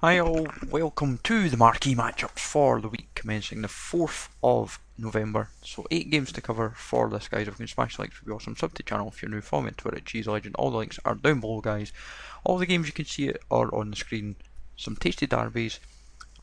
Hi all, welcome to the Marquee Matchups for the week commencing the 4th of November. So 8 games to cover for this, guys. If you can smash the like, it would be awesome. Sub to the channel if you're new. Follow me on Twitter at CheeseLegend. All the links are down below, guys. All the games you can see are on the screen. Some tasty derbies,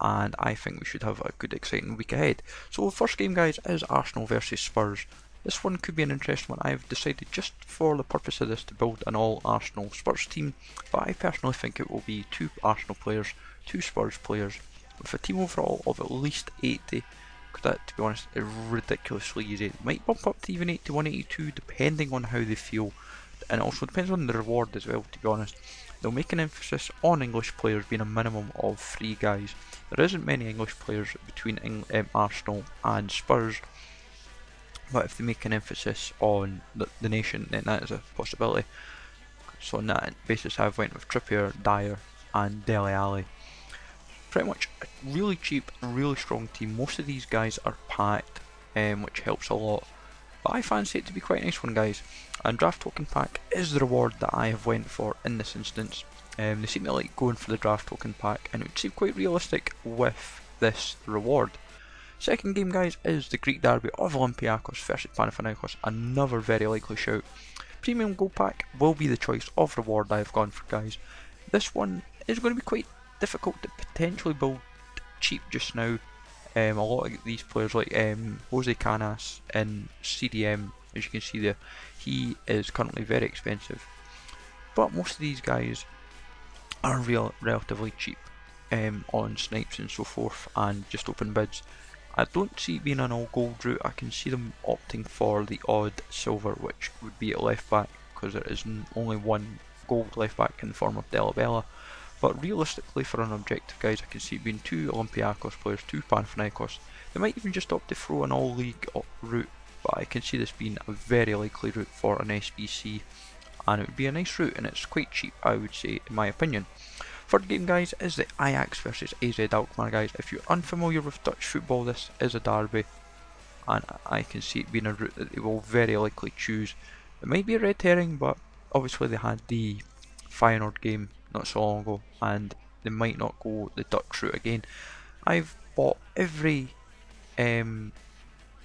and I think we should have a good exciting week ahead. So the first game, guys, is Arsenal versus Spurs. This one could be an interesting one. I've decided just for the purpose of this to build an all Arsenal Spurs team, but I personally think it will be 2 Arsenal players, 2 Spurs players, with a team overall of at least 80, because that, to be honest, is ridiculously easy. It might bump up to even 81, 82 depending on how they feel, and it also depends on the reward as well, to be honest. They'll make an emphasis on English players being a minimum of 3 guys. There isn't many English players between Arsenal and Spurs, but if they make an emphasis on the nation, then that is a possibility. So on that basis, I've went with Trippier, Dyer, and Dele Alli. Pretty much a really cheap, really strong team. Most of these guys are packed, which helps a lot. But I fancy it to be quite a nice one, guys. And draft token pack is the reward that I have went for in this instance. They seem to like going for the draft token pack, and it would seem quite realistic with this reward. Second game, guys, is the Greek derby of Olympiacos versus Panathinaikos. Another very likely shout. Premium gold pack will be the choice of reward I have gone for, guys. This one is going to be quite difficult to potentially build cheap just now. A lot of these players like Jose Canas in CDM, as you can see there, he is currently very expensive. But most of these guys are relatively cheap on snipes and so forth, and just open bids. I don't see it being an all gold route. I can see them opting for the odd silver, which would be at left back, because there is only one gold left back in the form of Della Bella. But realistically, for an objective, guys, I can see it being 2 Olympiacos players, 2 Panathinaikos. They might even just opt to throw an all league route, but I can see this being a very likely route for an SBC, and it would be a nice route, and it's quite cheap, I would say, in my opinion. Third game, guys, is the Ajax versus AZ Alkmaar, guys. If you're unfamiliar with Dutch football, this is a derby, and I can see it being a route that they will very likely choose. It might be a red herring, but obviously they had the Feyenoord game not so long ago, and they might not go the Dutch route again. I've bought every AZ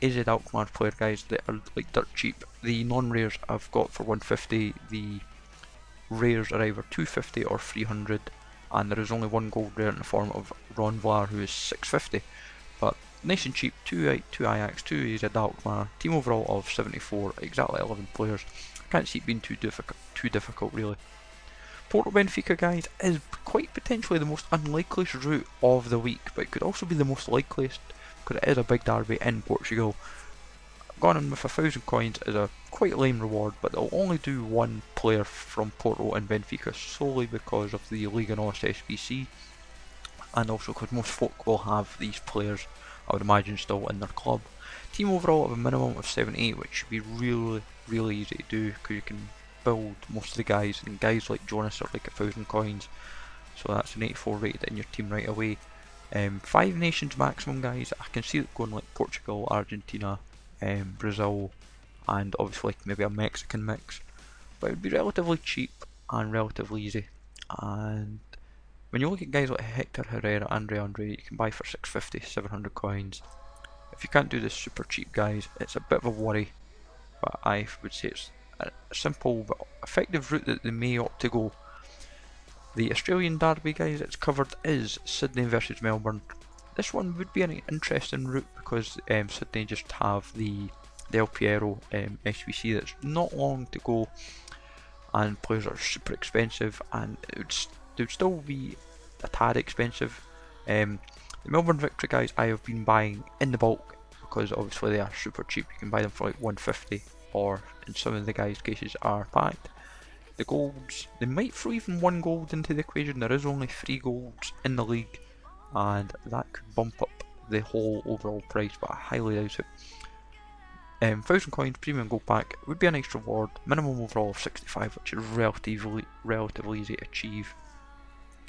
Alkmaar player, guys, that are like dirt cheap. The non-rares I've got for 150, the rares are either 250 or 300, and there is only one gold rare in the form of Ron Vlaar, who is 650. But nice and cheap, 2 Ajax, 2 AZ Alkmaar, team overall of 74, exactly 11 players. I can't see it being too difficult really. Porto Benfica, guys, is quite potentially the most unlikeliest route of the week, but it could also be the most likeliest because it is a big derby in Portugal. Gone in with 1,000 coins is a quite lame reward, but they'll only do one player from Porto and Benfica solely because of the Liga NOS SBC, and also because most folk will have these players, I would imagine, still in their club. Team overall of a minimum of 78, which should be really easy to do because you can build most of the guys, and guys like Jonas are like 1,000 coins, so that's an 84 rated in your team right away. 5 nations maximum, guys. I can see it going like Portugal, Argentina, Brazil, and obviously like maybe a Mexican mix, but it would be relatively cheap and relatively easy. And when you look at guys like Hector Herrera, Andre, you can buy for 650, 700 coins. If you can't do this super cheap, guys, it's a bit of a worry, but I would say it's a simple but effective route that they may opt to go. The Australian derby, guys, it's covered is Sydney versus Melbourne. This one would be an interesting route because Sydney just have the El Piero SBC that's not long to go, and players are super expensive, and they would still be a tad expensive. The Melbourne Victory, guys, I have been buying in the bulk because obviously they are super cheap. You can buy them for like 150, or in some of the guys' cases are packed. The golds, they might throw even 1 gold into the equation. There is only 3 golds in the league, and that could bump up the whole overall price, but I highly doubt it. 1,000 coins premium gold pack would be a nice reward. Minimum overall of 65, which is relatively easy to achieve.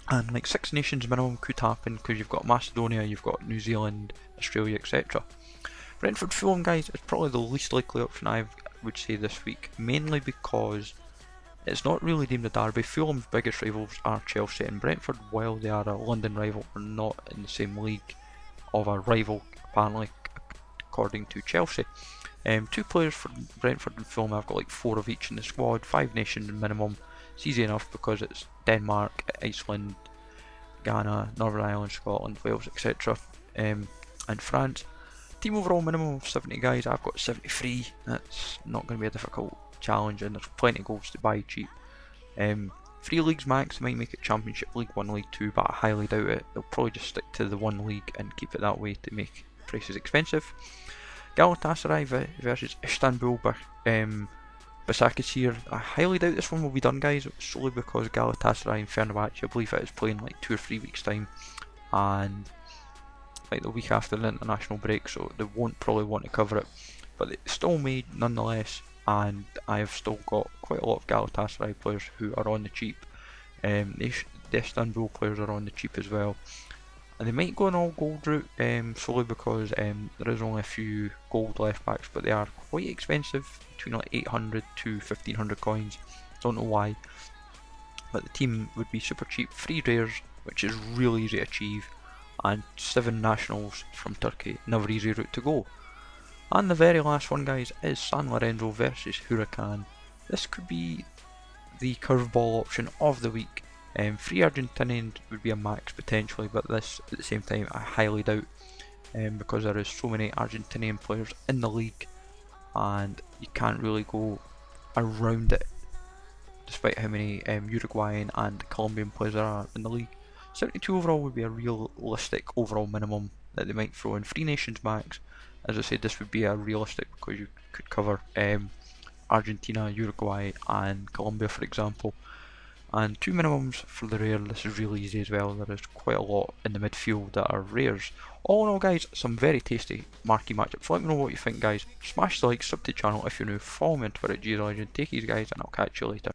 And like 6 nations minimum could happen because you've got Macedonia, you've got New Zealand, Australia, etc. Brentford Fulham, guys, is probably the least likely option I would say this week, mainly because It's not really deemed a derby. Fulham's biggest rivals are Chelsea and Brentford. While they are a London rival, are not in the same league of a rival, apparently, according to Chelsea. Two players for Brentford and Fulham have got like 4 of each in the squad, 5 nations minimum. It's easy enough because it's Denmark, Iceland, Ghana, Northern Ireland, Scotland, Wales, etc. And France. Team overall minimum of 70 guys. I've got 73. That's not going to be a difficult challenge, and there's plenty of goals to buy cheap. 3 leagues max. They might make it Championship, League 1, League 2, but I highly doubt it. They'll probably just stick to the one league and keep it that way to make prices expensive. Galatasaray versus Istanbul Başakşehir. I highly doubt this one will be done, guys, solely because Galatasaray and Fenerbahce, I believe it is playing like 2 or 3 weeks time, and like the week after the international break, so they won't probably want to cover it, but it's still made nonetheless, and I've still got quite a lot of Galatasaray players who are on the cheap. The Istanbul players are on the cheap as well. And they might go an all gold route solely because there is only a few gold left backs, but they are quite expensive, between like 800 to 1500 coins. Don't know why, but the team would be super cheap. 3 rares, which is really easy to achieve, and 7 nationals from Turkey, another easy route to go. And the very last one, guys, is San Lorenzo versus Huracan. This could be the curveball option of the week. 3 Argentinians would be a max potentially, but this at the same time I highly doubt, because there is so many Argentinian players in the league and you can't really go around it despite how many Uruguayan and Colombian players there are in the league. 72 overall would be a realistic overall minimum that they might throw in. 3 nations max, as I said, this would be a realistic because you could cover Argentina, Uruguay and Colombia, for example. And 2 minimums for the rare. This is really easy as well. There is quite a lot in the midfield that are rares. All in all, guys, some very tasty marquee matchups. Let me know what you think, guys. Smash the like, sub to the channel if you're new, follow me on Twitter at GZLegend. Take easy, guys, and I'll catch you later.